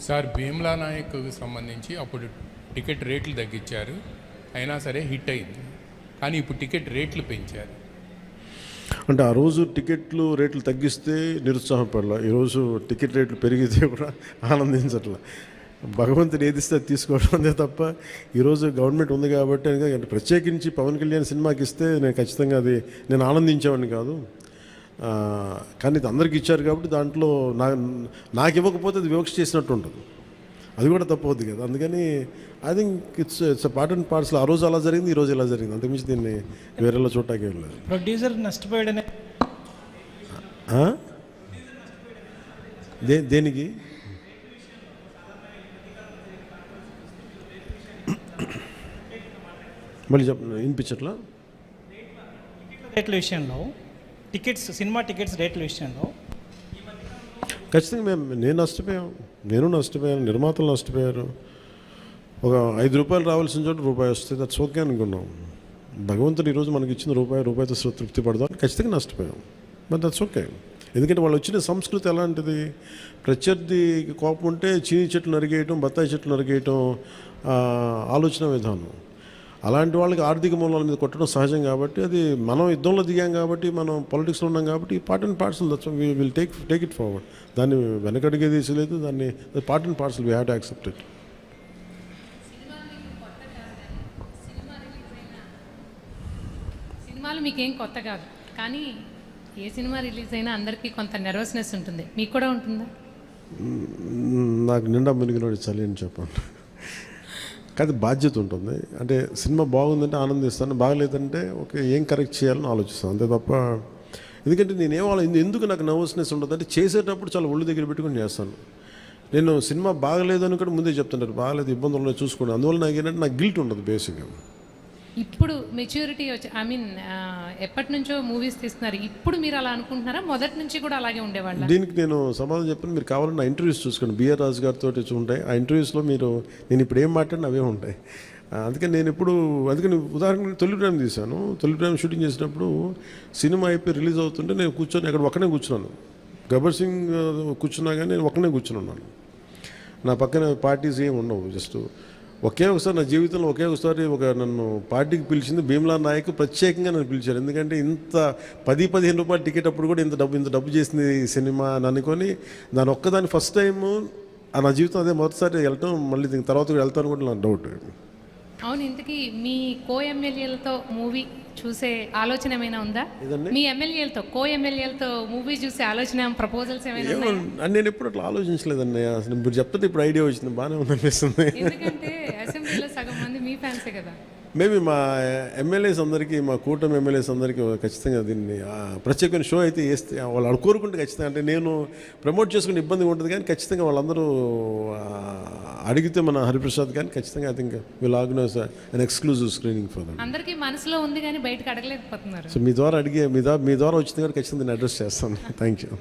Sir Bheemla నాయక్కు సంబంధించి అప్పుడు ticket రేట్లు తగ్గించారు, అయినా సరే హిట్ అయింది. కానీ ఇప్పుడు టికెట్ రేట్లు పెంచారు. అంటే ఆ రోజు టికెట్లు రేట్లు తగ్గిస్తే నిరుత్సాహపడలా, ఈరోజు టికెట్ రేట్లు పెరిగితే కూడా ఆనందించట్లా. భగవంతుని ఏదిస్తే అది తీసుకోవడం అంతే తప్ప ఈరోజు గవర్నమెంట్ ఉంది కాబట్టి అంటే ప్రత్యేకించి పవన్ కళ్యాణ్ సినిమాకి ఇస్తే నేను ఖచ్చితంగా అది నేను ఆనందించేవాడిని కాదు. కానీ ఇది అందరికి ఇచ్చారు కాబట్టి దాంట్లో నాకు ఇవ్వకపోతే అది వివక్ష చేసినట్టు ఉంటుంది, అది కూడా తప్పవద్దు కదా. అందుకని I think it's part and parcel. ఆ రోజు అలా జరిగింది, ఈ రోజు ఇలా జరిగింది, అంతకుమించి దీన్ని వేరేలా చూడటానికి ఏం లేదు. ప్రొడ్యూసర్ నష్టపోయాడనే దేనికి మళ్ళీ వినిపించట్లా? రేట్ల విషయంలో సినిమా టికెట్స్ రేట్ల విషయంలో ఖచ్చితంగా నేను నష్టపోయాను, నిర్మాతలు నష్టపోయారు. ఒక ₹5 రావాల్సిన చోట రూపాయి వస్తుంది, దట్స్ ఓకే అనుకున్నాం. భగవంతుడు ఈరోజు మనకి ఇచ్చిన రూపాయితో తృప్తి పడదాం, ఖచ్చితంగా నష్టపోయాం, బట్ దట్స్ ఓకే. ఎందుకంటే వాళ్ళు వచ్చిన సంస్కృతి ఎలాంటిది, ప్రత్యర్థి కోపం ఉంటే చీని చెట్లు నరిగేయటం, బత్తాయి చెట్లు నరిగేయటం ఆలోచన విధానం. అలాంటి వాళ్ళకి ఆర్థిక మూలాల మీద కొట్టడం సహజం కాబట్టి, అది మనం యుద్ధంలో దిగాం కాబట్టి, మనం పాలిటిక్స్లో ఉన్నాం కాబట్టి part and parcel, that's we will take it forward. దాన్ని వెనకడిగే తీసలేదు, దాన్ని part and parcel, we have to accept it. సినిమాలు మీకేం కొత్త కాదు, కానీ ఏ సినిమా రిలీజ్ అయినా అందరికీ కొంత నెర్వస్నెస్ ఉంటుంది, మీకు కూడా ఉంటుందా? నాకు నిండా మునిగినోడు చలి అని చెప్పండి. కానీ బాధ్యత ఉంటుంది. అంటే సినిమా బాగుందంటే ఆనందిస్తాను, బాగలేదంటే ఓకే ఏం కరెక్ట్ చేయాలని ఆలోచిస్తాను, అంతే తప్ప. ఎందుకంటే ఎందుకు నాకు నర్వస్నెస్ ఉండదు అంటే చేసేటప్పుడు చాలా ఒళ్ళు దగ్గర పెట్టుకుని చేస్తాను. నేను సినిమా బాగలేదని కూడా ముందే చెప్తుంటారు, బాగలేదు ఇబ్బందులు ఉన్నాయి చూసుకోండి. అందువల్ల నాకు ఏంటంటే నాకు గిల్ట్ ఉండదు బేసిక్గా. ఇప్పుడు మెచ్యూరిటీ వచ్చి ఎప్పటి నుంచో మూవీస్ తీస్తున్నారు, ఇప్పుడు మీరు అలా అనుకుంటున్నారా? మొదటి నుంచి కూడా అలాగే ఉండేవాళ్ళ? దీనికి నేను సమాధానం చెప్పాను. మీరు కావాలన్నా నా ఇంటర్వ్యూస్ చూసుకోండి, బిఆర్ రాజు గారితో ఉంటాయి. ఆ ఇంటర్వ్యూస్లో నేను ఇప్పుడు ఏం మాట్లాడినా అవే ఉంటాయి. అందుకని అందుకని ఉదాహరణకి తొలి ప్రేమ తీశాను. తొలి ప్రేమ షూటింగ్ చేసినప్పుడు సినిమా అయిపోయి రిలీజ్ అవుతుంటే నేను కూర్చొని అక్కడ ఒక్కనే కూర్చున్నాను. గబ్బర్ సింగ్ కూర్చున్నా కానీ నేను ఒక్కనే కూర్చున్నాను. నా పక్కన పార్టీస్ ఏమి ఉండవు, జస్ట్ ఒకసారి నా జీవితంలో ఒకసారి నన్ను పార్టీకి పిలిచింది భీమ్లా నాయక్, ప్రత్యేకంగా నన్ను పిలిచారు. ఎందుకంటే ఇంత ₹10-15 టికెట్ అప్పుడు కూడా ఇంత డబ్బు చేసింది సినిమా అని అనుకొని దాని ఒక్కదాన్ని ఫస్ట్ టైము నా జీవితం అదే మొదటిసారి వెళ్ళటం. మళ్ళీ దీని తర్వాత వెళ్తాను కూడా నాకు డౌట్. అవును, ఇంతకీ మీ ఎమ్మెల్యేలతో మూవీ చూసే ఆలోచన ఏమైనా ఉందా? మీ ఎమ్మెల్యేలతో మూవీ చూసే ఆలోచన, ప్రపోజల్స్ ఏమైనా? నేను ఎప్పుడు అట్లా ఆలోచించలేదన్నయ్య. అసలు మీరు చెప్తే ఇప్పుడు ఐడియా వచ్చింది, బాగానే ఉందనిపిస్తుంది. ఎందుకంటే అసెంబ్లీలో సగం మంది మీ ఫ్యాన్సే కదా. మేబీ మా ఎమ్మెల్యేస్ అందరికీ, మా కూటమి ఎమ్మెల్యేస్ అందరికీ ఖచ్చితంగా దీన్ని ప్రత్యేకమైన షో అయితే వేస్తే వాళ్ళు కోరుకుంటే ఖచ్చితంగా, అంటే నేను ప్రమోట్ చేసుకునే ఇబ్బందిగా ఉంటుంది కానీ ఖచ్చితంగా వాళ్ళందరూ అడిగితే మన హరిప్రసాద్ కానీ ఖచ్చితంగా I think will organise an exclusive screening for them. అందరికీ మనసులో ఉంది కానీ బయటకు అడగలేకపోతున్నారు. సో మీ ద్వారా వచ్చింది కాబట్టి ఖచ్చితంగా దీన్ని అడ్రస్ చేస్తాను. Thank you.